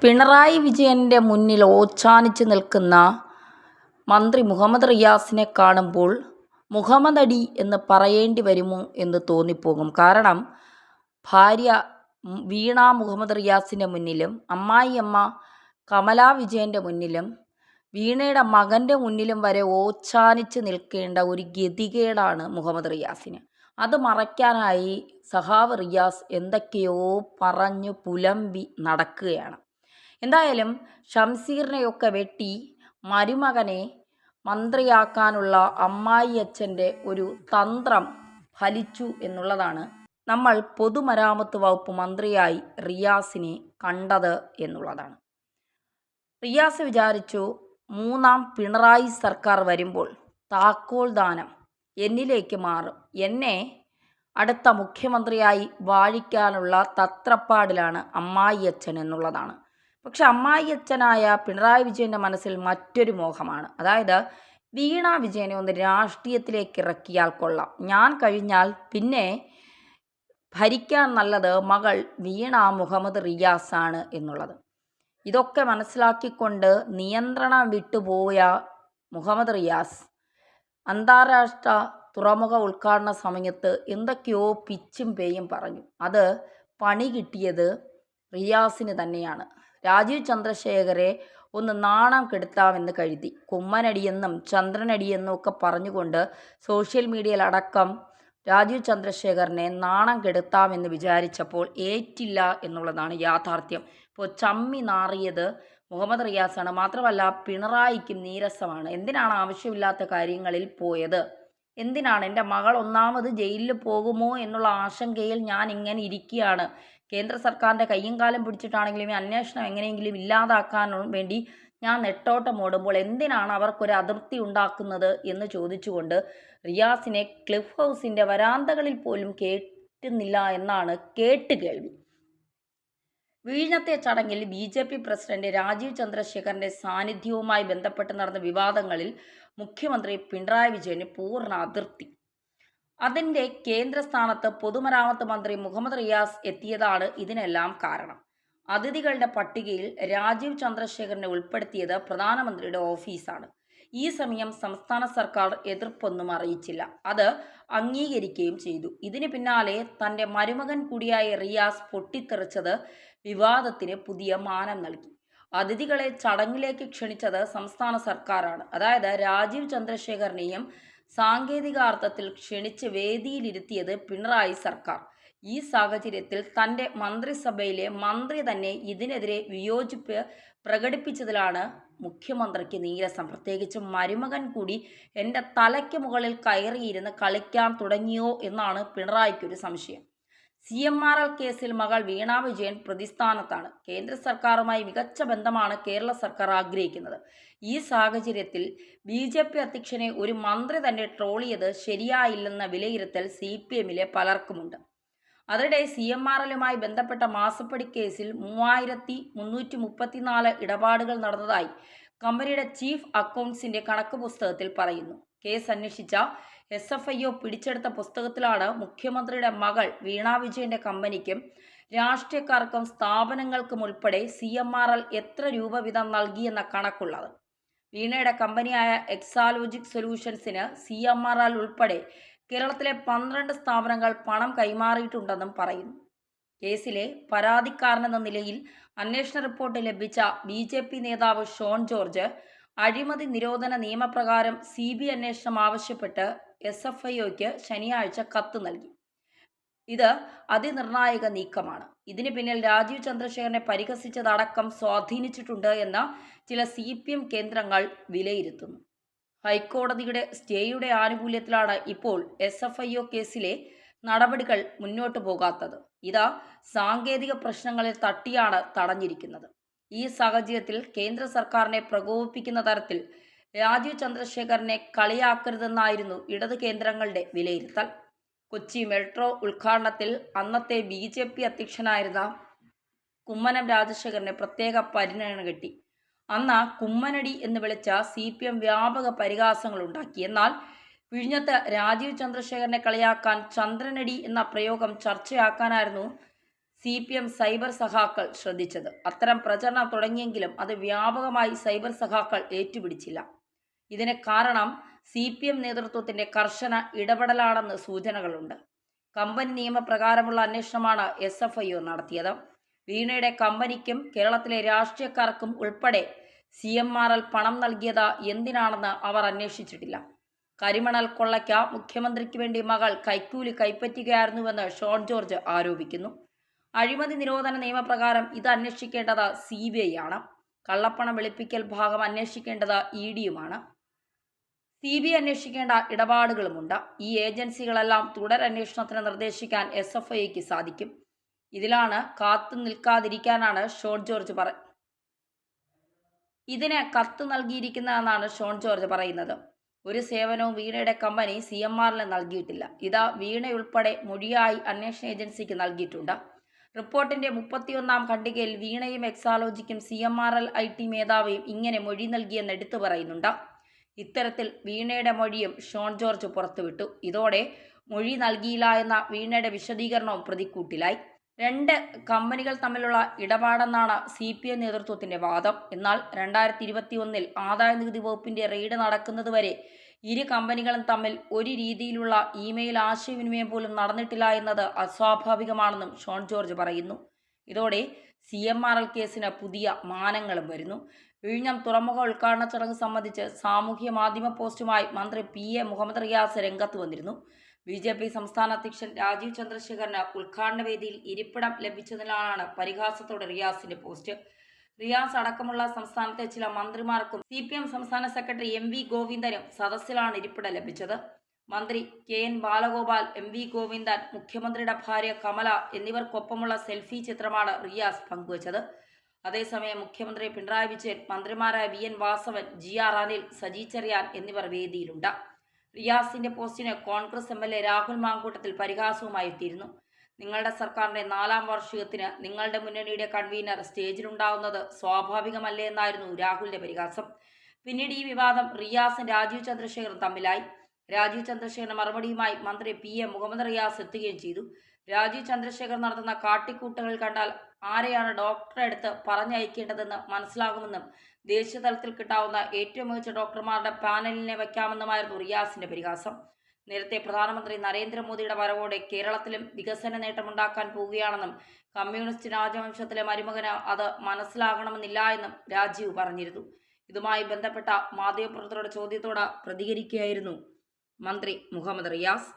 പിണറായി വിജയൻ്റെ മുന്നിൽ ഓച്ചാനിച്ച് നിൽക്കുന്ന മന്ത്രി മുഹമ്മദ് റിയാസിനെ കാണുമ്പോൾ മുഹമ്മദടി എന്ന് പറയേണ്ടി വരുമോ എന്ന് തോന്നിപ്പോകും. കാരണം ഭാര്യ വീണ മുഹമ്മദ് റിയാസിൻ്റെ മുന്നിലും അമ്മായിയമ്മ കമല വിജയൻ്റെ മുന്നിലും വീണയുടെ മകൻ്റെ മുന്നിലും വരെ ഓച്ചാനിച്ച് നിൽക്കേണ്ട ഒരു ഗതികേടാണ് മുഹമ്മദ് റിയാസിന്. അത് മറയ്ക്കാനായി സഹാവ് റിയാസ് എന്തൊക്കെയോ പറഞ്ഞു പുലമ്പി നടക്കുകയാണ്. എന്തായാലും ഷംസീറിനെയൊക്കെ വെട്ടി മരുമകനെ മന്ത്രിയാക്കാനുള്ള അമ്മായിയച്ഛൻ്റെ ഒരു തന്ത്രം ഫലിച്ചു എന്നുള്ളതാണ് നമ്മൾ പൊതുമരാമത്ത് വകുപ്പ് മന്ത്രിയായി റിയാസിനെ കണ്ടത് എന്നുള്ളതാണ്. റിയാസ് വിചാരിച്ചു, മൂന്നാം പിണറായി സർക്കാർ വരുമ്പോൾ താക്കോൽ ദാനം എന്നിലേക്ക് മാറും, എന്നെ അടുത്ത മുഖ്യമന്ത്രിയായി വാഴിക്കാനുള്ള തത്രപ്പാടിലാണ് അമ്മായിയച്ഛൻ എന്നുള്ളതാണ്. പക്ഷെ അമ്മായിയച്ഛനായ പിണറായി വിജയൻ്റെ മനസ്സിൽ മറ്റൊരു മോഹമാണ്. അതായത് വീണ വിജയനെ ഒന്ന് രാഷ്ട്രീയത്തിലേക്ക് ഇറക്കിയാൽ കൊള്ളാം, ഞാൻ കഴിഞ്ഞാൽ പിന്നെ ഭരിക്കാൻ നല്ലത് മകൾ വീണ മുഹമ്മദ് റിയാസാണ് എന്നുള്ളത്. ഇതൊക്കെ മനസ്സിലാക്കിക്കൊണ്ട് നിയന്ത്രണം വിട്ടുപോയ മുഹമ്മദ് റിയാസ് അന്താരാഷ്ട്ര തുറമുഖ ഉദ്ഘാടന സമയത്ത് എന്തൊക്കെയോ പിച്ചും പേയും പറഞ്ഞു. അത് പണി കിട്ടിയത് റിയാസിന് തന്നെയാണ്. രാജീവ് ചന്ദ്രശേഖരെ ഒന്ന് നാണം കെടുത്താമെന്ന് കരുതി കുമ്മനടിയെന്നും ചന്ദ്രനടിയെന്നും ഒക്കെ പറഞ്ഞുകൊണ്ട് സോഷ്യൽ മീഡിയയിലടക്കം രാജീവ് ചന്ദ്രശേഖരനെ നാണം കെടുത്താമെന്ന് വിചാരിച്ചപ്പോൾ ഏറ്റില്ല എന്നുള്ളതാണ് യാഥാർത്ഥ്യം. ഇപ്പോൾ ചമ്മി നാറിയത് മുഹമ്മദ് റിയാസാണ്. മാത്രമല്ല പിണറായിക്കും നീരസമാണ്. എന്തിനാണ് ആവശ്യമില്ലാത്ത കാര്യങ്ങളിൽ പോയത്? എന്തിനാണ്? എൻ്റെ മകൾ ഒന്നാമത് ജയിലിൽ പോകുമോ എന്നുള്ള ആശങ്കയിൽ ഞാൻ ഇങ്ങനെ ഇരിക്കുകയാണ്. കേന്ദ്ര സർക്കാരിൻ്റെ കയ്യും കാലം പിടിച്ചിട്ടാണെങ്കിലും ഈ അന്വേഷണം എങ്ങനെയെങ്കിലും ഇല്ലാതാക്കാൻ വേണ്ടി ഞാൻ നെട്ടോട്ടം ഓടുമ്പോൾ എന്തിനാണ് അവർക്കൊരു അതിർത്തി ഉണ്ടാക്കുന്നത് എന്ന് ചോദിച്ചുകൊണ്ട് റിയാസിനെ ക്ലിഫ് ഹൗസിൻ്റെ വരാന്തകളിൽ പോലും കേട്ടുന്നില്ല എന്നാണ് കേട്ടുകേൾവി. വിഴിഞ്ഞത്തെ ചടങ്ങിൽ BJP പ്രസിഡന്റ് രാജീവ് ചന്ദ്രശേഖരൻ്റെ സാന്നിധ്യവുമായി ബന്ധപ്പെട്ട് നടന്ന വിവാദങ്ങളിൽ മുഖ്യമന്ത്രി പിണറായി വിജയന് പൂർണ്ണ അതൃപ്തി. അതിൻ്റെ കേന്ദ്രസ്ഥാനത്ത് പൊതുമരാമത്ത് മന്ത്രി മുഹമ്മദ് റിയാസ് എത്തിയതാണ് ഇതിനെല്ലാം കാരണം. അതിഥികളുടെ പട്ടികയിൽ രാജീവ് ചന്ദ്രശേഖരനെ ഉൾപ്പെടുത്തിയത് പ്രധാനമന്ത്രിയുടെ ഓഫീസാണ്. ഈ സമയം സംസ്ഥാന സർക്കാർ എതിർപ്പൊന്നും അറിയിച്ചില്ല, അത് അംഗീകരിക്കുകയും ചെയ്തു. ഇതിന് പിന്നാലെ തൻ്റെ മരുമകൻ കൂടിയായ റിയാസ് പൊട്ടിത്തെറിച്ചത് വിവാദത്തിന് പുതിയ മാനം നൽകി. അതിഥികളെ ചടങ്ങിലേക്ക് ക്ഷണിച്ചത് സംസ്ഥാന സർക്കാരാണ്. അതായത് രാജീവ് ചന്ദ്രശേഖരനെയും സാങ്കേതികാർത്ഥത്തിൽ ക്ഷണിച്ച് വേദിയിലിരുത്തിയത് പിണറായി സർക്കാർ. ഈ സാഹചര്യത്തിൽ തൻ്റെ മന്ത്രിസഭയിലെ മന്ത്രി തന്നെ ഇതിനെതിരെ വിയോജിപ്പ് പ്രകടിപ്പിച്ചതിലാണ് മുഖ്യമന്ത്രിക്ക് നീരസം. പ്രത്യേകിച്ചും മരുമകൻ കൂടി എൻ്റെ തലയ്ക്ക് മുകളിൽ കയറിയിരുന്ന് കളിക്കാൻ തുടങ്ങിയോ എന്നാണ് പിണറായിക്കൊരു സംശയം. CMRL കേസിൽ മകൾ വീണ വിജയൻ പ്രതിസ്ഥാനത്താണ്. കേന്ദ്ര സർക്കാരുമായി മികച്ച ബന്ധമാണ് കേരള സർക്കാർ ആഗ്രഹിക്കുന്നത്. ഈ സാഹചര്യത്തിൽ BJP അധ്യക്ഷനെ ഒരു മന്ത്രി തന്നെ ട്രോളിയത് ശരിയായില്ലെന്ന വിലയിരുത്തൽ CPMലെ പലർക്കുമുണ്ട്. അതിനിടെ CMRLുമായി ബന്ധപ്പെട്ട മാസപ്പടി കേസിൽ 3334 ഇടപാടുകൾ നടന്നതായി കമ്പനിയുടെ ചീഫ് അക്കൗണ്ട്സിൻ്റെ കണക്ക് പുസ്തകത്തിൽ പറയുന്നു. കേസ് അന്വേഷിച്ച SFIO പിടിച്ചെടുത്ത പുസ്തകത്തിലാണ് മുഖ്യമന്ത്രിയുടെ മകൾ വീണ വിജയൻ്റെ കമ്പനിക്കും രാഷ്ട്രീയക്കാർക്കും സ്ഥാപനങ്ങൾക്കും ഉൾപ്പെടെ CMRL എത്ര രൂപ വീതം നൽകിയെന്ന കണക്കുള്ളത്. വീണയുടെ കമ്പനിയായ എക്സാലോജിക് സൊല്യൂഷൻസിന് CMRL ഉൾപ്പെടെ കേരളത്തിലെ 12 സ്ഥാപനങ്ങൾ പണം കൈമാറിയിട്ടുണ്ടെന്നും പറയുന്നു. കേസിലെ പരാതിക്കാരനെന്ന നിലയിൽ അന്വേഷണ റിപ്പോർട്ട് ലഭിച്ച BJP നേതാവ് ഷോൺ ജോർജ് അഴിമതി നിരോധന നിയമപ്രകാരം CBI അന്വേഷണം ആവശ്യപ്പെട്ട് SFIOയ്ക്ക് ശനിയാഴ്ച കത്ത് നൽകി. ഇത് അതിനിർണായക നീക്കമാണ്. ഇതിന് പിന്നിൽ രാജീവ് ചന്ദ്രശേഖരനെ പരിഹസിച്ചതടക്കം സ്വാധീനിച്ചിട്ടുണ്ട് എന്ന് ചില CPM കേന്ദ്രങ്ങൾ വിലയിരുത്തുന്നു. ഹൈക്കോടതിയുടെ സ്റ്റേയുടെ ആനുകൂല്യത്തിലാണ് ഇപ്പോൾ SFIO കേസിലെ നടപടികൾ മുന്നോട്ടു പോകാത്തത്. ഇത് സാങ്കേതിക പ്രശ്നങ്ങളിൽ തട്ടിയാണ് തടഞ്ഞിരിക്കുന്നത്. ഈ സാഹചര്യത്തിൽ കേന്ദ്ര സർക്കാരിനെ പ്രകോപിപ്പിക്കുന്ന തരത്തിൽ രാജീവ് ചന്ദ്രശേഖരനെ കളിയാക്കരുതെന്നായിരുന്നു ഇടത് കേന്ദ്രങ്ങളുടെ വിലയിരുത്തൽ. കൊച്ചി മെട്രോ ഉദ്ഘാടനത്തിൽ അന്നത്തെ BJP അധ്യക്ഷനായിരുന്ന കുമ്മനം രാജശേഖരനെ പ്രത്യേക പരിഗണന കിട്ടി. അന്ന് കുമ്മനടി എന്ന് വിളിച്ച CPM വ്യാപക പരിഹാസങ്ങളുണ്ടാക്കി. എന്നാൽ വിഴിഞ്ഞത്ത് രാജീവ് ചന്ദ്രശേഖരനെ കളിയാക്കാൻ ചന്ദ്രനടി എന്ന പ്രയോഗം ചർച്ചയാക്കാനായിരുന്നു CPM സൈബർ സഖാക്കൾ ശ്രദ്ധിച്ചത്. അത്തരം പ്രചരണം തുടങ്ങിയെങ്കിലും അത് വ്യാപകമായി സൈബർ സഖാക്കൾ ഏറ്റുപിടിച്ചില്ല. ഇതിന് കാരണം CPM നേതൃത്വത്തിന്റെ കർശന ഇടപെടലാണെന്ന് സൂചനകളുണ്ട്. കമ്പനി നിയമപ്രകാരമുള്ള അന്വേഷണമാണ് SFIO നടത്തിയത്. വീണയുടെ കമ്പനിക്കും കേരളത്തിലെ രാഷ്ട്രീയക്കാർക്കും ഉൾപ്പെടെ CMRL പണം നൽകിയത് എന്തിനാണെന്ന് അവർ അന്വേഷിച്ചിട്ടില്ല. കരിമണൽ കൊള്ളയ്ക്ക് മുഖ്യമന്ത്രിക്ക് വേണ്ടി മകൾ കൈക്കൂലി കൈപ്പറ്റുകയായിരുന്നുവെന്ന് ഷോൺ ജോർജ് ആരോപിക്കുന്നു. അഴിമതി നിരോധന നിയമപ്രകാരം ഇത് അന്വേഷിക്കേണ്ടത് CBI ആണ്. കള്ളപ്പണം വെളുപ്പിക്കൽ ഭാഗം അന്വേഷിക്കേണ്ടത് EDയുമാണ്. CBI അന്വേഷിക്കേണ്ട ഇടപാടുകളുമുണ്ട്. ഈ ഏജൻസികളെല്ലാം തുടരന്വേഷണത്തിന് നിർദ്ദേശിക്കാൻ SFIക്ക് സാധിക്കും. ഇതിലാണ് കാത്തു നിൽക്കാതിരിക്കാനാണ് ഷോൺ ജോർജ് ഇതിന് കത്ത് നൽകിയിരിക്കുന്നതെന്നാണ് ഷോൺ ജോർജ് പറയുന്നത്. ഒരു സേവനവും വീണയുടെ കമ്പനി CMRL നൽകിയിട്ടില്ല. ഇത് വീണയുൾപ്പെടെ മൊഴിയായി അന്വേഷണ ഏജൻസിക്ക് നൽകിയിട്ടുണ്ട്. റിപ്പോർട്ടിന്റെ 31-ാം ഖണ്ഡികയിൽ വീണയും എക്സാലോജിക്കും CMRL IT മേധാവിയും ഇങ്ങനെ മൊഴി നൽകിയെന്ന് എടുത്തു പറയുന്നുണ്ട്. ഇത്തരത്തിൽ വീണയുടെ മൊഴിയും ഷോൺ ജോർജ് പുറത്തുവിട്ടു. ഇതോടെ മൊഴി നൽകിയില്ല എന്ന വീണയുടെ വിശദീകരണവും പ്രതിക്കൂട്ടിലായി. 2 കമ്പനികൾ തമ്മിലുള്ള ഇടപാടെന്നാണ് CPM നേതൃത്വത്തിന്റെ വാദം. എന്നാൽ 2021 ആദായനികുതി വകുപ്പിന്റെ റെയ്ഡ് നടക്കുന്നതുവരെ ഇരു കമ്പനികളും തമ്മിൽ ഒരു രീതിയിലുള്ള ഇമെയിൽ ആശയവിനിമയം പോലും നടന്നിട്ടില്ല എന്നത് അസ്വാഭാവികമാണെന്നും ഷോൺ ജോർജ് പറയുന്നു. ഇതോടെ CMRL കേസിന് പുതിയ മാനങ്ങളും വരുന്നു. വിഴിഞ്ഞം തുറമുഖ ഉദ്ഘാടന ചടങ്ങ് സംബന്ധിച്ച് സാമൂഹ്യ മാധ്യമ പോസ്റ്റുമായി മന്ത്രി PA മുഹമ്മദ് റിയാസ് രംഗത്ത് വന്നിരുന്നു. BJP സംസ്ഥാന അധ്യക്ഷൻ രാജീവ് ചന്ദ്രശേഖറിന് ഉദ്ഘാടന വേദിയിൽ ഇരിപ്പിടം ലഭിച്ചതിനാലാണ് പരിഹാസത്തോടെ റിയാസിന്റെ പോസ്റ്റ്. റിയാസ് അടക്കമുള്ള സംസ്ഥാനത്തെ ചില മന്ത്രിമാർക്കും CPM സംസ്ഥാന സെക്രട്ടറി MV ഗോവിന്ദനും സദസ്സിലാണ് ഇരിപ്പിടം ലഭിച്ചത്. മന്ത്രി KN ബാലഗോപാൽ, MV ഗോവിന്ദൻ, മുഖ്യമന്ത്രിയുടെ ഭാര്യ കമല എന്നിവർക്കൊപ്പമുള്ള സെൽഫി ചിത്രമാണ് റിയാസ് പങ്കുവച്ചത്. അതേസമയം മുഖ്യമന്ത്രി പിണറായി വിജയൻ, മന്ത്രിമാരായ VN വാസവൻ, GR അനിൽ, സജി ചെറിയാൻ എന്നിവർ വേദിയിലുണ്ട്. റിയാസിന്റെ പോസ്റ്റിന് കോൺഗ്രസ് MLA രാഹുൽ മാങ്കൂട്ടത്തിൽ പരിഹാസവുമായി എത്തിയിരുന്നു. നിങ്ങളുടെ സർക്കാരിന്റെ 4ാം വാർഷികത്തിന് നിങ്ങളുടെ മുന്നണിയുടെ കൺവീനർ സ്റ്റേജിലുണ്ടാവുന്നത് സ്വാഭാവികമല്ലേ എന്നായിരുന്നു രാഹുലിന്റെ പരിഹാസം. പിന്നീട് ഈ വിവാദം റിയാസും രാജീവ് ചന്ദ്രശേഖറും തമ്മിലായി. രാജീവ് ചന്ദ്രശേഖറിന്റെ മറുപടിയുമായി മന്ത്രി PA മുഹമ്മദ് റിയാസ് എത്തുകയും ചെയ്തു. രാജീവ് ചന്ദ്രശേഖർ നടത്തുന്ന കാട്ടിക്കൂട്ടുകൾ കണ്ടാൽ ആരെയാണ് ഡോക്ടറെ അടുത്ത് പറഞ്ഞയക്കേണ്ടതെന്ന് മനസ്സിലാകുമെന്നും ദേശീയ തലത്തിൽ കിട്ടാവുന്ന ഏറ്റവും മികച്ച ഡോക്ടർമാരുടെ പാനലിനെ വയ്ക്കാമെന്നുമായിരുന്നു റിയാസിന്റെ പരിഹാസം. നേരത്തെ പ്രധാനമന്ത്രി നരേന്ദ്രമോദിയുടെ വരവോടെ കേരളത്തിലും വികസന നേട്ടമുണ്ടാക്കാൻ പോവുകയാണെന്നും കമ്മ്യൂണിസ്റ്റ് രാജവംശത്തിലെ മരുമകന് അത് മനസ്സിലാകണമെന്നില്ല എന്നും രാജീവ് പറഞ്ഞിരുന്നു. ഇതുമായി ബന്ധപ്പെട്ട മാധ്യമപ്രവർത്തകരുടെ ചോദ്യത്തോട് പ്രതികരിക്കുകയായിരുന്നു മന്ത്രി മുഹമ്മദ് റിയാസ്.